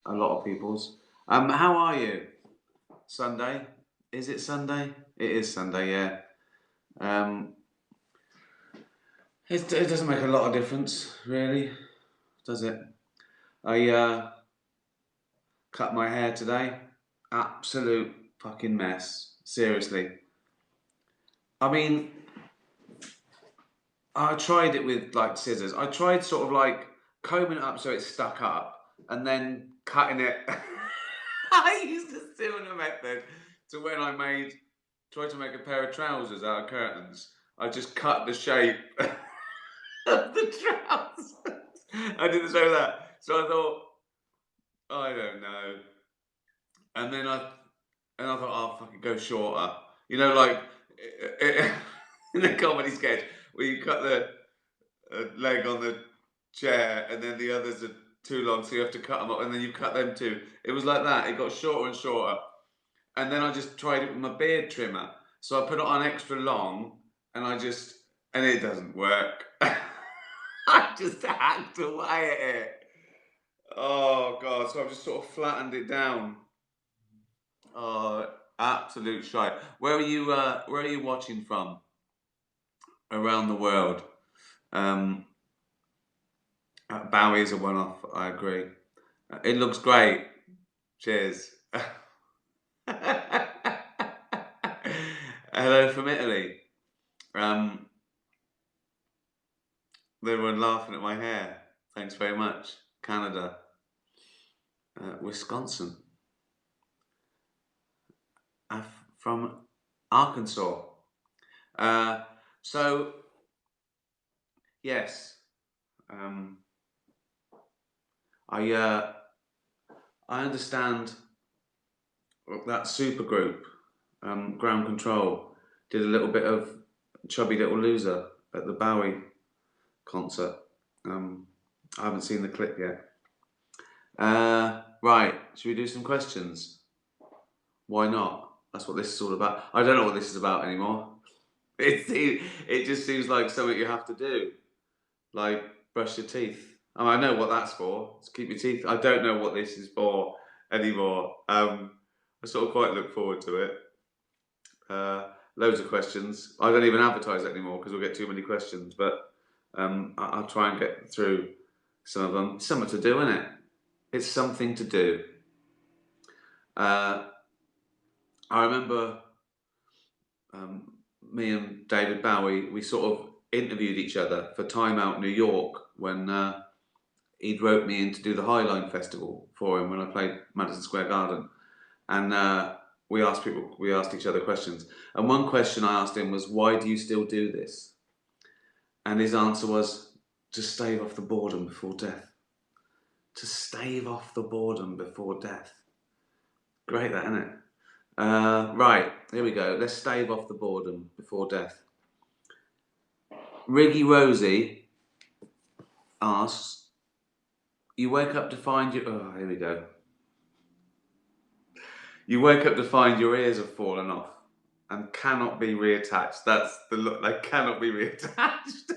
a lot of people's. How are you? Sunday? Is it Sunday? It is Sunday, yeah. Um, it doesn't make a lot of difference, really, does it? I cut my hair today. Absolute fucking mess. Seriously. I mean, I tried it with like scissors. I tried sort of like combing it up so it stuck up and then cutting it. I used a similar method to when I tried to make a pair of trousers out of curtains. I just cut the shape of the trousers. I did the same with that. So I thought, I don't know. And then I thought, oh, fucking go shorter. You know, like in the comedy sketch where you cut the leg on the chair and then the others are too long, so you have to cut them up, and then you cut them too. It was like that. It got shorter and shorter. And then I just tried it with my beard trimmer. So I put it on extra long, and and it doesn't work. I just hacked away at it. Oh god! So I've just sort of flattened it down. Oh, absolute shite. Where are you? Where are you watching from around the world? Um, Bowie is a one-off. I agree. It looks great. Cheers. Hello from Italy. Um, everyone laughing at my hair. Thanks very much. Canada. Wisconsin. From Arkansas. Uh, so, yes. Um, I I understand that supergroup, Ground Control, did a little bit of Chubby Little Loser at the Bowie concert. I haven't seen the clip yet. Right, should we do some questions? Why not? That's what this is all about. I don't know what this is about anymore. It just seems like something you have to do, like brush your teeth. I know what that's for. To keep your teeth. I don't know what this is for anymore. I sort of quite look forward to it. Loads of questions. I don't even advertise it anymore because we'll get too many questions. But I'll try and get through some of them. Something to do, isn't it? It's something to do. I remember me and David Bowie. We sort of interviewed each other for Time Out New York when he'd wrote me in to do the Highline Festival for him when I played Madison Square Garden, and we asked each other questions. And one question I asked him was, "Why do you still do this?" And his answer was, "To stave off the boredom before death." To stave off the boredom before death. Great, that, isn't it? Right, here we go. Let's stave off the boredom before death. Riggy Rosie asks, you wake up to find your... Oh, here we go. You wake up to find your ears have fallen off and cannot be reattached. That's the look. They cannot be reattached.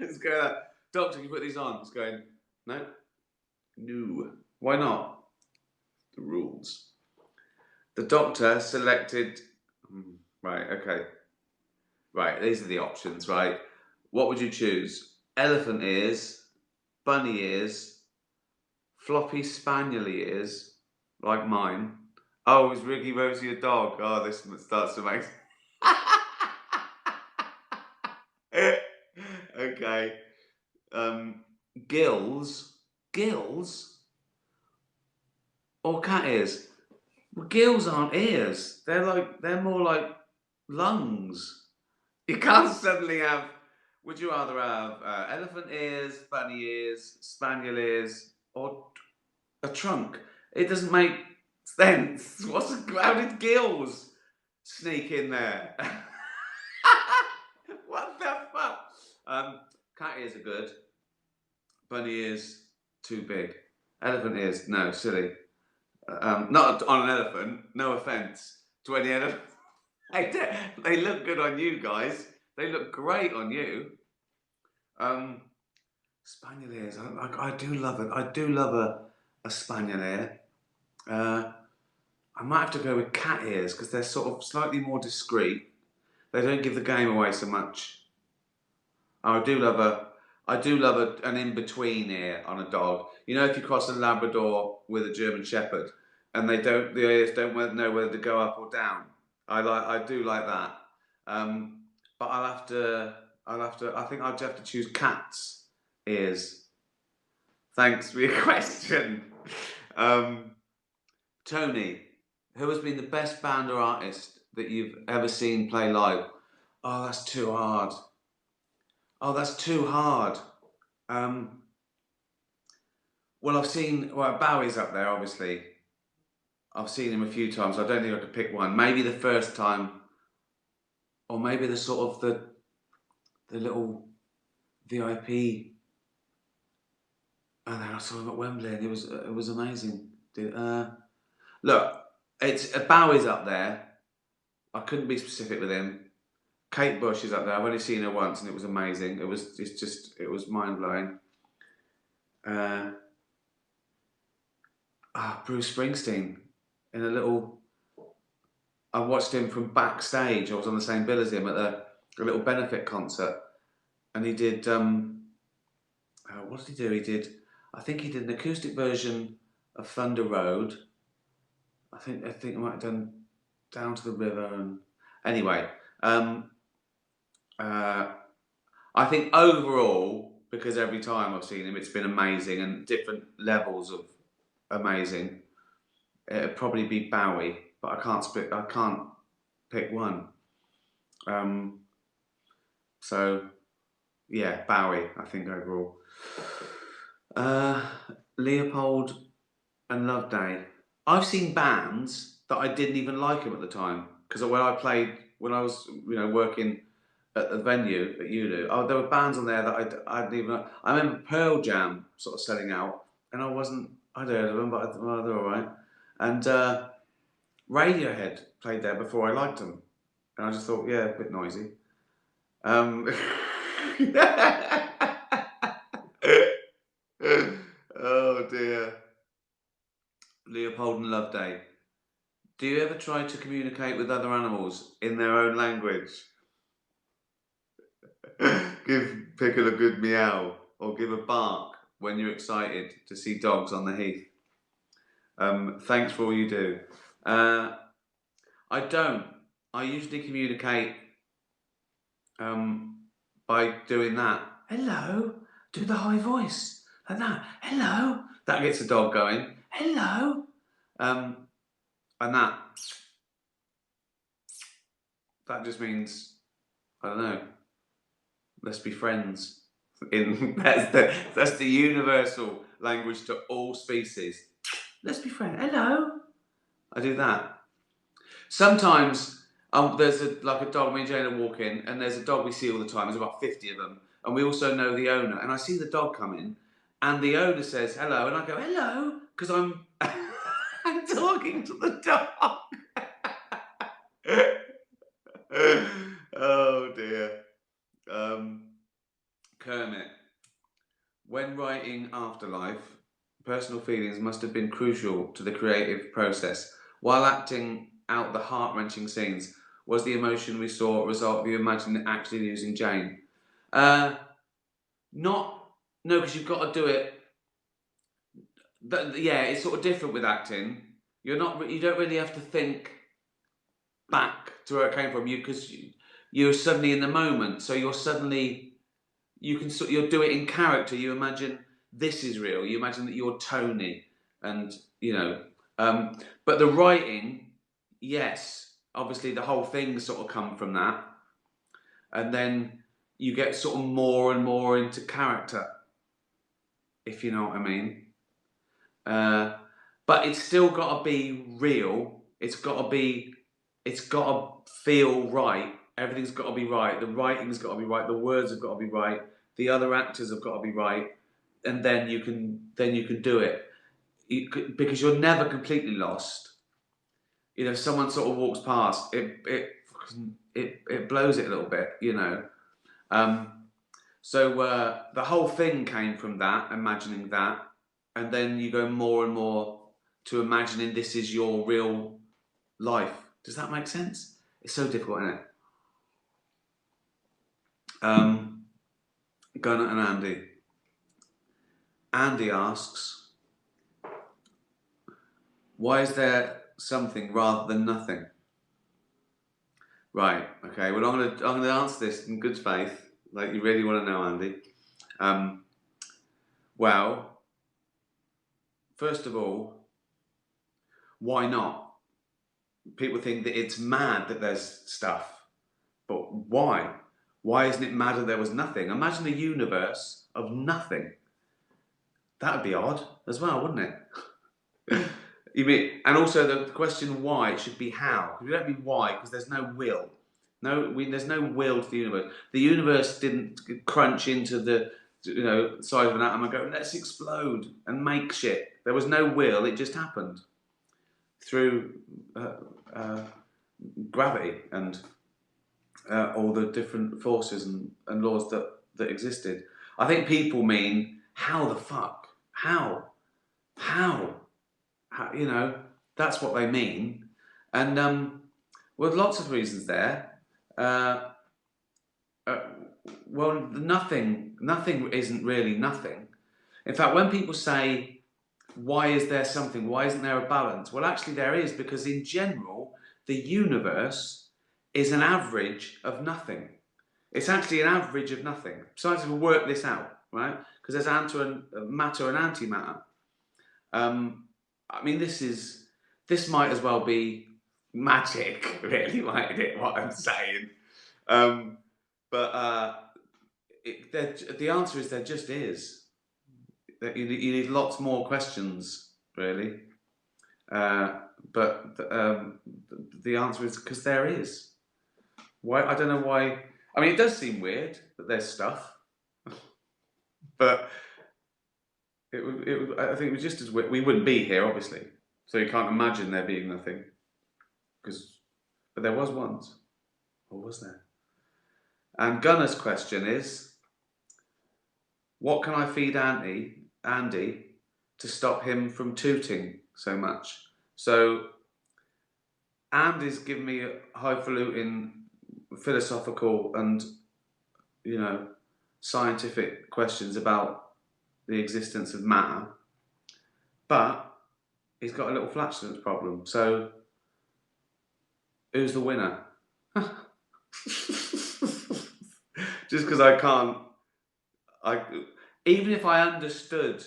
It's going, doctor, can you put these on? It's going, no. No. Why not? The rules. The doctor selected... Right, okay. Right, these are the options, right? What would you choose? Elephant ears, bunny ears, floppy spaniel ears, like mine. Oh, is Riggy Rosie a dog? Oh, this starts to make... Okay. Gills? Gills? Or cat ears? Well, gills aren't ears. They're more like lungs. You can't suddenly have... Would you rather have elephant ears, bunny ears, spaniel ears, or a trunk? It doesn't make sense. How did gills sneak in there? What the fuck? Cat ears are good. Bunny ears, too big. Elephant ears, no, silly. Not on an elephant. No offence to any elephant. They look good on you guys. They look great on you. Spaniel ears. I do love it. I do love a spaniel ear. I might have to go with cat ears because they're sort of slightly more discreet. They don't give the game away so much. I do love an in-between ear on a dog. You know, if you cross a Labrador with a German Shepherd, and the ears don't know whether to go up or down. I do like that. But I think I'd have to choose cat's ears. Thanks for your question. Tony, who has been the best band or artist that you've ever seen play live? Oh, that's too hard. Oh, that's too hard. Well, Bowie's up there, obviously. I've seen him a few times. I don't think I could pick one. Maybe the first time, or maybe the sort of the little VIP. And then I saw him at Wembley, and it was amazing. Look, it's Bowie's up there. I couldn't be specific with him. Kate Bush is up there. I've only seen her once, and it was amazing. It was mind blowing. Bruce Springsteen in a little. I watched him from backstage. I was on the same bill as him at a little benefit concert, and he did. What did he do? I think he did an acoustic version of Thunder Road. I think he might have done Down to the River, and anyway. I think overall, because every time I've seen him, it's been amazing and different levels of amazing. It'd probably be Bowie, but I can't pick one. So yeah, Bowie. I think overall. Leopold and Loveday. I've seen bands that I didn't even like him at the time because when I was working at the venue at Ulu, there were bands on there that I didn't even. I remember Pearl Jam sort of selling out, and I'd heard of them, but they're all right. And Radiohead played there before I liked them, and I just thought, yeah, a bit noisy. Oh dear. Leopold and Loveday. Do you ever try to communicate with other animals in their own language? Give Pickle a good meow or give a bark when you're excited to see dogs on the heath. Thanks for all you do. I don't. I usually communicate by doing that. Hello. Do the high voice like that. Hello. That gets the dog going. Hello. And that just means, I don't know, let's be friends. That's the universal language to all species. Let's be friends. Hello. I do that. Sometimes there's a dog. Me and Jane walk in, and there's a dog we see all the time. There's about 50 of them, and we also know the owner. And I see the dog come in, and the owner says hello, and I go hello because I'm I'm talking to the dog. Oh dear. Kermit. When writing Afterlife, personal feelings must have been crucial to the creative process. While acting out the heart-wrenching scenes, was the emotion we saw a result of you imagining actually losing Jane? No, because you've got to do it. Yeah, it's sort of different with acting. You don't really have to think back to where it came from. You're suddenly in the moment, so you're do it in character. You imagine this is real. You imagine that you're Tony, and but the writing, yes, obviously the whole thing sort of come from that, and then you get sort of more and more into character, if you know what I mean. But it's still got to be real. It's got to feel right. Everything's got to be right. The writing's got to be right. The words have got to be right. The other actors have got to be right, and then you can do it. Because you're never completely lost. If someone sort of walks past, it blows it a little bit. So the whole thing came from that, imagining that, and then you go more and more to imagining this is your real life. Does that make sense? It's so difficult, isn't it? Gunnar and Andy. Andy asks, why is there something rather than nothing? Right, okay, well I'm gonna answer this in good faith, like you really want to know, Andy. Well, first of all, why not? People think that it's mad that there's stuff, but why? Why isn't it mad that there was nothing? Imagine a universe of nothing. That would be odd as well, wouldn't it? You mean, and also the question why, it should be how. You don't mean why because there's no will. There's no will to the universe. The universe didn't crunch into the size of an atom and go, let's explode and make shit. There was no will. It just happened through gravity and all the different forces and laws that existed. I think people mean how the fuck, how, that's what they mean, and well, lots of reasons there. Well, nothing isn't really nothing. In fact, when people say, why is there something? Why isn't there a balance? Well, actually there is, because in general, the universe is an average of nothing. It's actually an average of nothing. Scientists will work this out, right? Because there's matter and antimatter. I mean, this might as well be magic, really, mightn't it? What I'm saying, but the answer is there just is. That you need lots more questions, really, but the answer is because there is. Why? I don't know why. I mean, it does seem weird that there's stuff, but I think it was just as weird. We wouldn't be here, obviously, so you can't imagine there being nothing. But there was once, or was there? And Gunnar's question is, what can I feed Andy, to stop him from tooting so much? So Andy's given me highfalutin, philosophical and scientific questions about the existence of matter, but he's got a little flatulence problem. So who's the winner? Just because I can't, even if I understood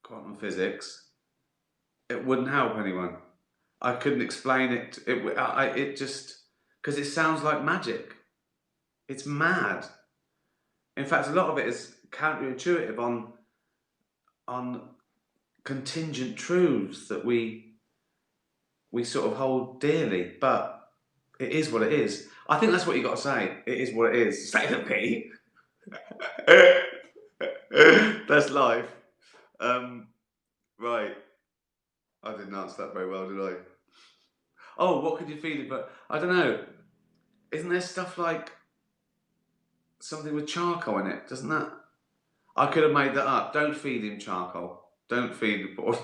quantum physics, it wouldn't help anyone. I couldn't explain it. It just, because it sounds like magic. It's mad. In fact, a lot of it is counterintuitive on contingent truths that we sort of hold dearly, but it is what it is. I think that's what you got to say. It is what it is. Say to me. That's life. Right. I didn't answer that very well, did I? Oh, what could you feed it? But I don't know. Isn't there stuff like something with charcoal in it? Doesn't that? I could have made that up. Don't feed him charcoal. Don't feed the boy.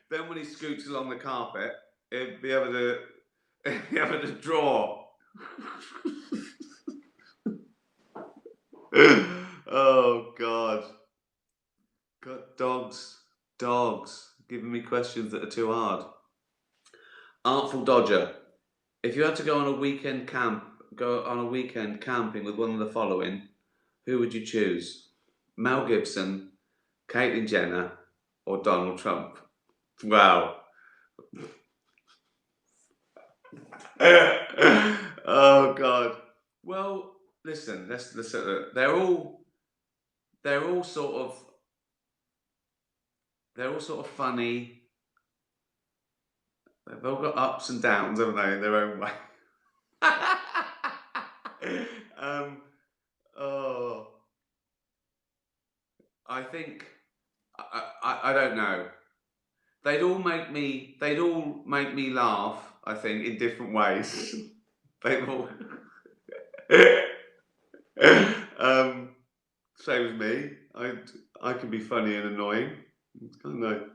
Then when he scoots along the carpet, he'll be able to draw. Oh God. Dogs giving me questions that are too hard. Artful Dodger. If you had to go on a weekend camping with one of the following, who would you choose? Mel Gibson, Caitlyn Jenner, or Donald Trump? Wow. Oh God. Well, listen. They're all sort of funny. They've all got ups and downs, haven't they, in their own way? Oh, I think I don't know. They'd all make me laugh. I think in different ways. They've all. Same as me. I can be funny and annoying. I don't know.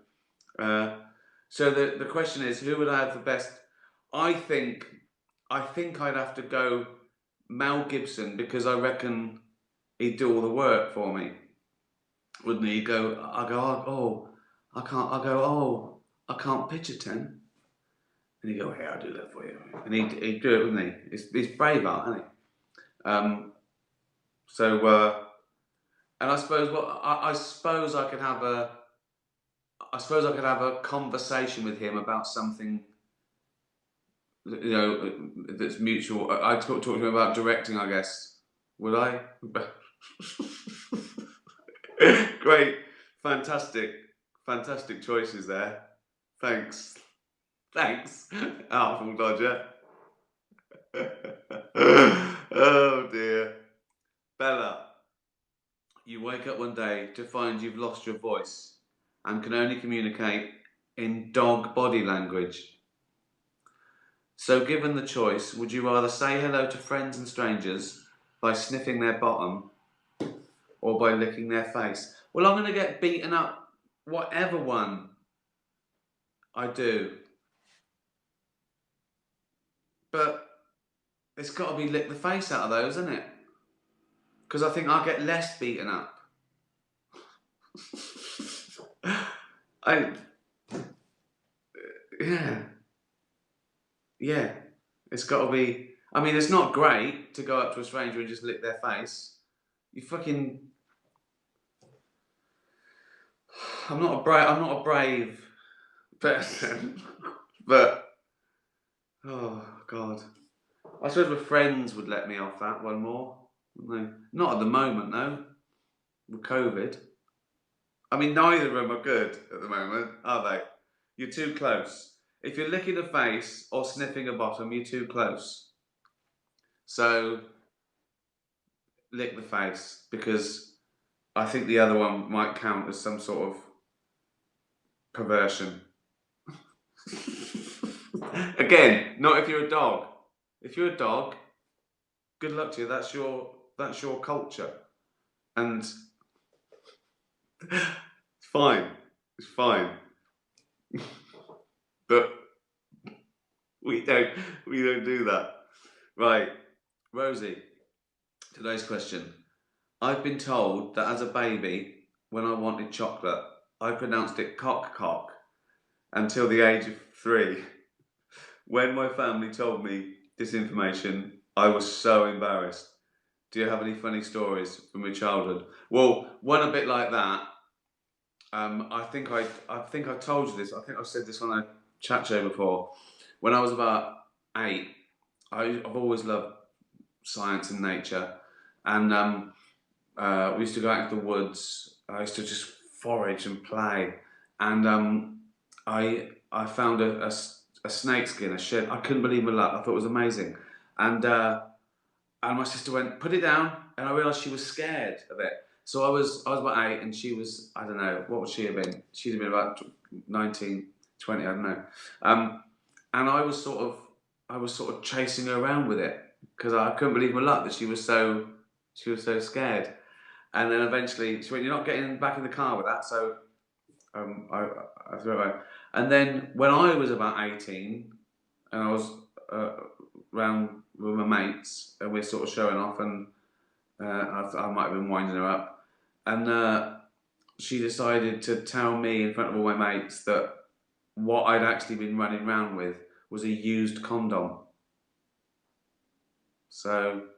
So the question is, who would I have the best? I think I think I'd have to go Mel Gibson because I reckon he'd do all the work for me, wouldn't he? I go, oh, I can't pitch a 10. And he'd go, hey, I'll do that for you. And he'd do it, wouldn't he? It's Braveheart, isn't he? Um, and I suppose I suppose I could have a conversation with him about something, that's mutual. I'd talk to him about directing, I guess. Would I? Great, fantastic, fantastic choices there. Thanks, thanks, Artful Dodger. Oh dear, Bella. You wake up one day to find you've lost your voice and can only communicate in dog body language. So, given the choice, would you rather say hello to friends and strangers by sniffing their bottom or by licking their face? Well, I'm going to get beaten up whatever one I do. But it's got to be lick the face out of those, isn't it? Because I think I'll get less beaten up. Yeah. Yeah. It's got to be. I mean, it's not great to go up to a stranger and just lick their face. You fucking. I'm not a brave person, but oh god, I suppose my friends would let me off that one more, wouldn't they? Not at the moment, though. With COVID, I mean, neither of them are good at the moment, are they? You're too close. If you're licking a face or sniffing a bottom, you're too close. So lick the face because I think the other one might count as some sort of perversion. Again, not if you're a dog. If you're a dog, good luck to you. That's your culture, and it's fine. It's fine. But we don't do that. Right, Rosie. Today's question. I've been told that as a baby, when I wanted chocolate, I pronounced it cock until the age of 3. When my family told me this information, I was so embarrassed. Do you have any funny stories from your childhood? Well, one a bit like that. I think I told you this. I think I said this on a chat show before. When I was about 8, I've always loved science and nature, and we used to go out into the woods. I used to just forage and play, and I found a snake skin, a shed. I couldn't believe my luck. I thought it was amazing, and my sister went, "Put it down," and I realised she was scared of it. So I was about 8, and she was, I don't know, what would she have been? She'd have been about 19, 20, I don't know. And I was sort of chasing her around with it because I couldn't believe my luck that she was so scared. And then eventually she went, "You're not getting back in the car with that." So I threw it away. And then when I was about 18, and I was around with my mates, and we're sort of showing off, and I might have been winding her up, and she decided to tell me in front of all my mates that what I'd actually been running around with was a used condom. So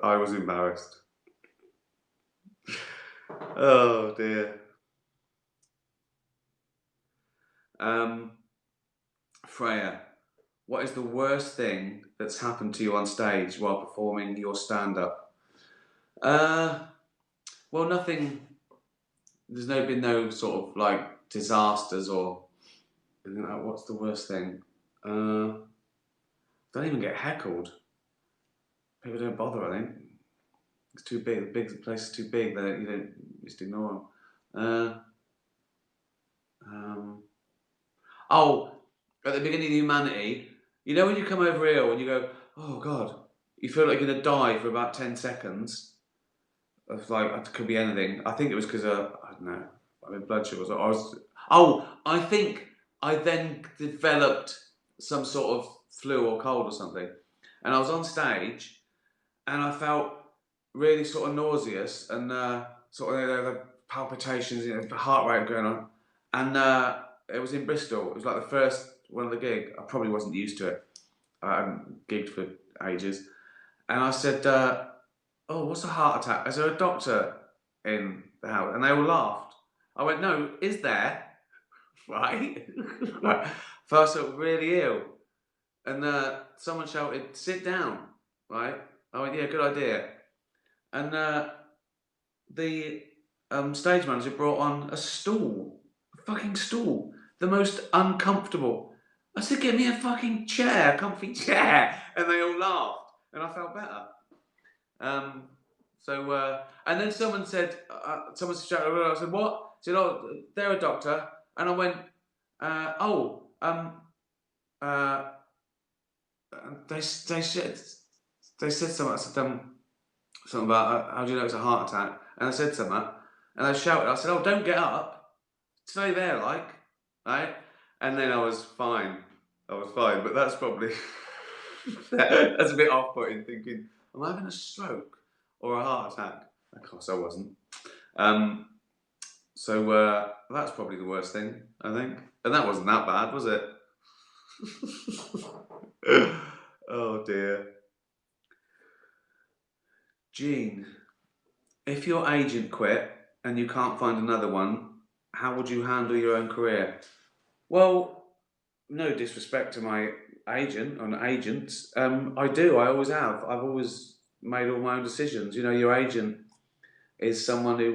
I was embarrassed. Oh dear. Freya, what is the worst thing that's happened to you on stage while performing your stand-up? Well, nothing. There's been no sort of like disasters or anything like that. What's the worst thing? Don't even get heckled. People don't bother. I think it's too big. The place is too big. That you don't just ignore them. Oh, at the beginning of Humanity, you know when you come over here and you go, "Oh God," you feel like you're gonna die for about 10 seconds. It's like it could be anything. I think it was because I don't know. I mean, blood sugar was. I was. Oh, I think I then developed some sort of flu or cold or something, and I was on stage, and I felt really sort of nauseous and sort of the palpitations, the heart rate going on, and it was in Bristol. It was like the first one of the gig. I probably wasn't used to it. I hadn't gigged for ages, and I said, "Oh, what's a heart attack? Is there a doctor in the house?" And they all laughed. I went, "No, is there?" Right? First, I felt really ill, and someone shouted, "Sit down!" Right? I went, "Yeah, good idea." And the stage manager brought on a stool, a fucking stool, the most uncomfortable. I said, "Get me a fucking chair, a comfy chair," and they all laughed, and I felt better. And then someone said, someone shouted, I said, "What?" He said, "Oh, they're a doctor," and I went, "Oh, uh, they said something." I said, something about how do you know it's a heart attack? And I said something, and I shouted. I said, "Oh, don't get up, stay there, like, right?" And then I was fine. I was fine, but that's probably that's a bit off-putting. Thinking, am I having a stroke or a heart attack? Of course, I wasn't. So that's probably the worst thing, I think. And that wasn't that bad, was it? Oh dear. Gene, if your agent quit and you can't find another one, how would you handle your own career? Well, no disrespect to my agent and agents. I do. I always have. I've always made all my own decisions. You know, your agent is someone who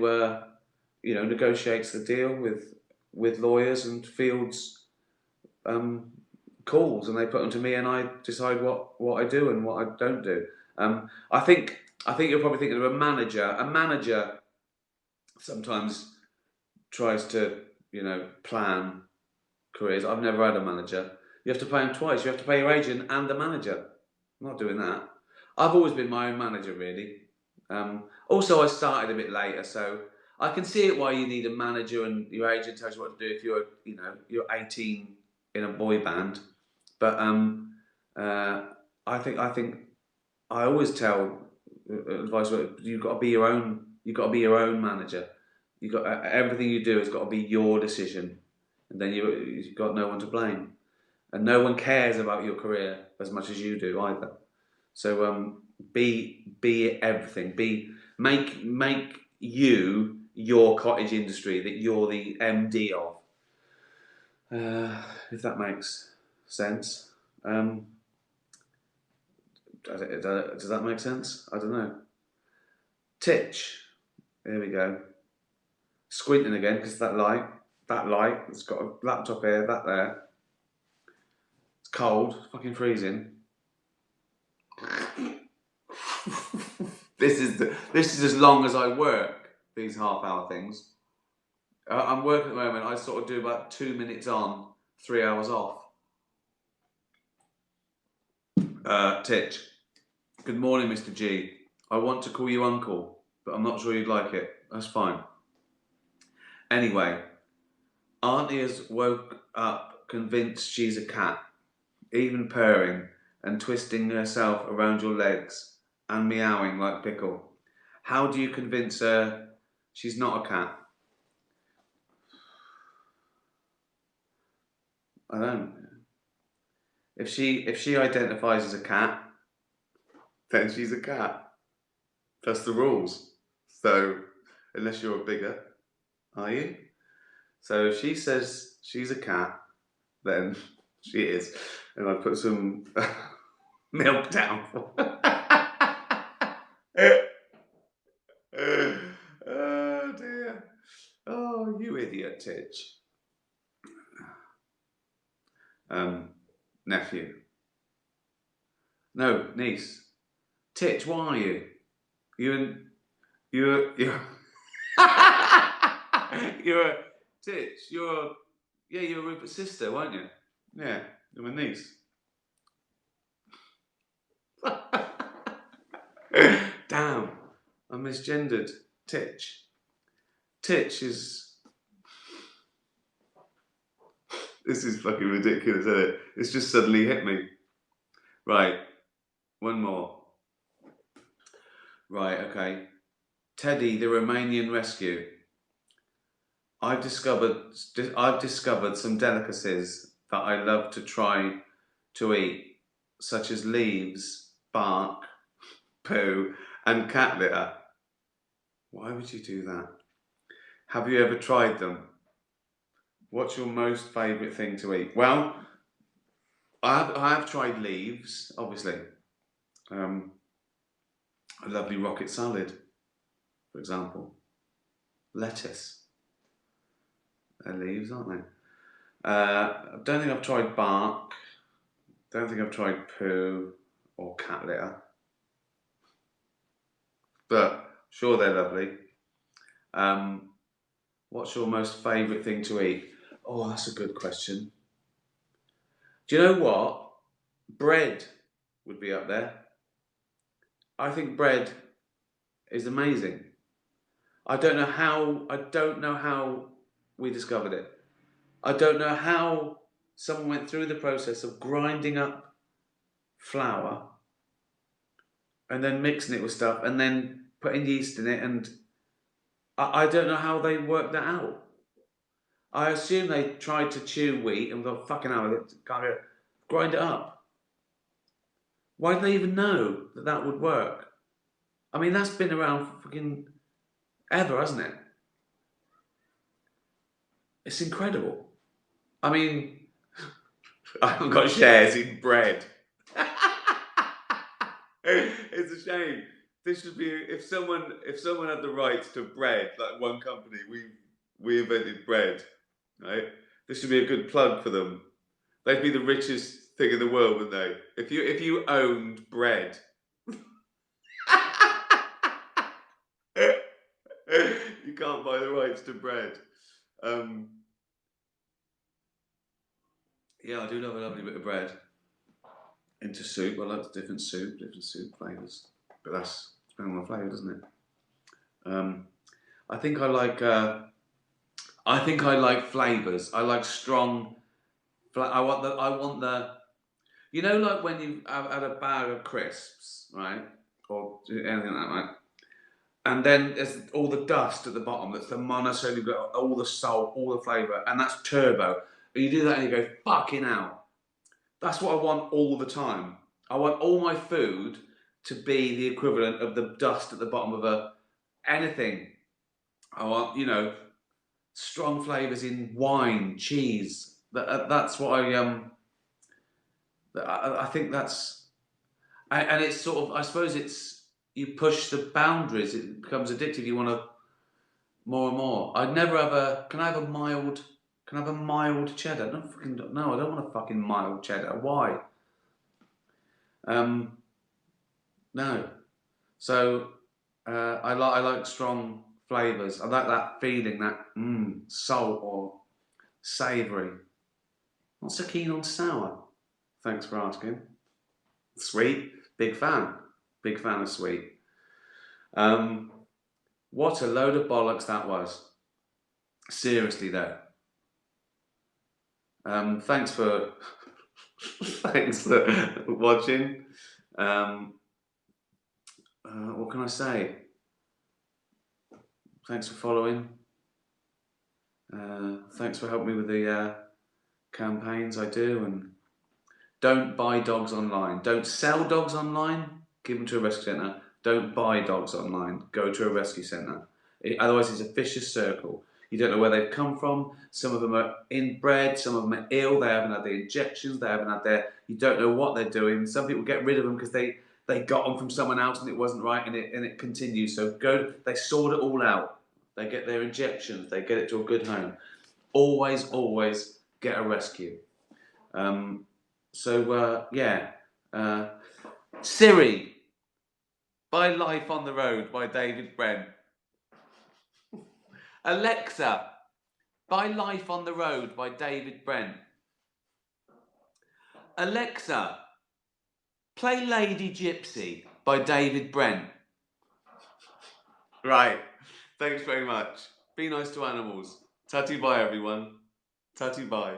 negotiates the deal with lawyers and fields calls, and they put them to me, and I decide what I do and what I don't do. I think you're probably thinking of a manager. A manager sometimes tries to plan careers. I've never had a manager. You have to pay them twice. You have to pay your agent and the manager. I'm not doing that. I've always been my own manager, really. Also, I started a bit later, so I can see it why you need a manager and your agent tells you what to do if you're 18 in a boy band. But I think I always tell advice. You've got to be your own. You've got to be your own manager. You got everything you do has got to be your decision, and then you've got no one to blame, and no one cares about your career as much as you do either. So be everything. Make you your cottage industry that you're the MD of. If that makes sense. Does that make sense? I don't know. Titch. There we go. Squinting again because that light. That light. It's got a laptop here. That there. It's cold. It's fucking freezing. This is as long as I work. These half-hour things. I'm working at the moment. I sort of do about 2 minutes on, 3 hours off. Titch. Good morning, Mr. G. I want to call you uncle, but I'm not sure you'd like it. That's fine. Anyway, Auntie has woke up convinced she's a cat, even purring and twisting herself around your legs and meowing like Pickle. How do you convince her she's not a cat? I don't. If she identifies as a cat, then she's a cat. That's the rules. So, unless you're a bigot, are you? So if she says she's a cat, then she is. And I put some milk down for her. Oh dear. Oh, you idiot, Titch. Nephew. No, niece. Titch, what are you? You're you're you're a Titch. You're Rupert's sister, weren't you? Yeah, you're my niece. Damn, I misgendered. Titch. Titch is... This is fucking ridiculous, isn't it? It's just suddenly hit me. Right, one more. Right, okay. Teddy, the Romanian rescue. I've discovered some delicacies that I love to try to eat, such as leaves, bark, poo, and cat litter. Why would you do that? Have you ever tried them? What's your most favourite thing to eat? Well, I have tried leaves, obviously. A lovely rocket salad, for example. Lettuce. They're leaves, aren't they? I don't think I've tried bark. Don't think I've tried poo or cat litter. But sure, they're lovely. What's your most favourite thing to eat? Oh, that's a good question. Do you know what? Bread would be up there. I think bread is amazing. I don't know how we discovered it. I don't know how someone went through the process of grinding up flour and then mixing it with stuff and then putting yeast in it, and I don't know how they worked that out. I assume they tried to chew wheat and thought, fucking hell, can't grind it up. Why did they even know that that would work? I mean, that's been around for fucking ever, hasn't it? It's incredible. I mean, I haven't got shares in bread. It's a shame. This should be if someone had the rights to bread, like one company, we invented bread, right? This should be a good plug for them. They'd be the richest thing in the world, wouldn't they? If you owned bread. You can't buy the rights to bread. Yeah, I do love a lovely bit of bread. Into soup, I like different soup flavours. But that's depending on the flavour, doesn't it? I think I like flavours. I like strong. I want the. You know, like when you have had a bag of crisps, right, or anything like that, right? And then there's all the dust at the bottom. That's the monosodium. You've got all the salt, all the flavour, and that's turbo. And you do that, and you go fucking out. That's what I want all the time. I want all my food to be the equivalent of the dust at the bottom of anything. I want, strong flavours in wine, cheese. That's what I think that's, and it's sort of, I suppose you push the boundaries. It becomes addictive. You want to more and more. Can I have a mild cheddar? No, I don't want a fucking mild cheddar. Why? No. So I like strong flavours. I like that feeling, that salt or savoury. Not so keen on sour. Thanks for asking. Sweet, big fan. Big fan of sweet. What a load of bollocks that was. Seriously though. Thanks for watching. What can I say? Thanks for following. Thanks for helping me with the campaigns I do. And don't buy dogs online. Don't sell dogs online. Give them to a rescue centre. Don't buy dogs online. Go to a rescue centre. Otherwise, it's a vicious circle. You don't know where they've come from. Some of them are inbred. Some of them are ill. They haven't had the injections. They haven't had you don't know what they're doing. Some people get rid of them because they got them from someone else and it wasn't right, and it continues. So they sort it all out. They get their injections. They get it to a good home. Always get a rescue. Siri, buy Life on the Road by David Brent. Alexa, buy Life on the Road by David Brent. Alexa, play Lady Gypsy. by David Brent. Right. Thanks very much. Be nice to animals. Tatty bye, everyone. Tatty bye.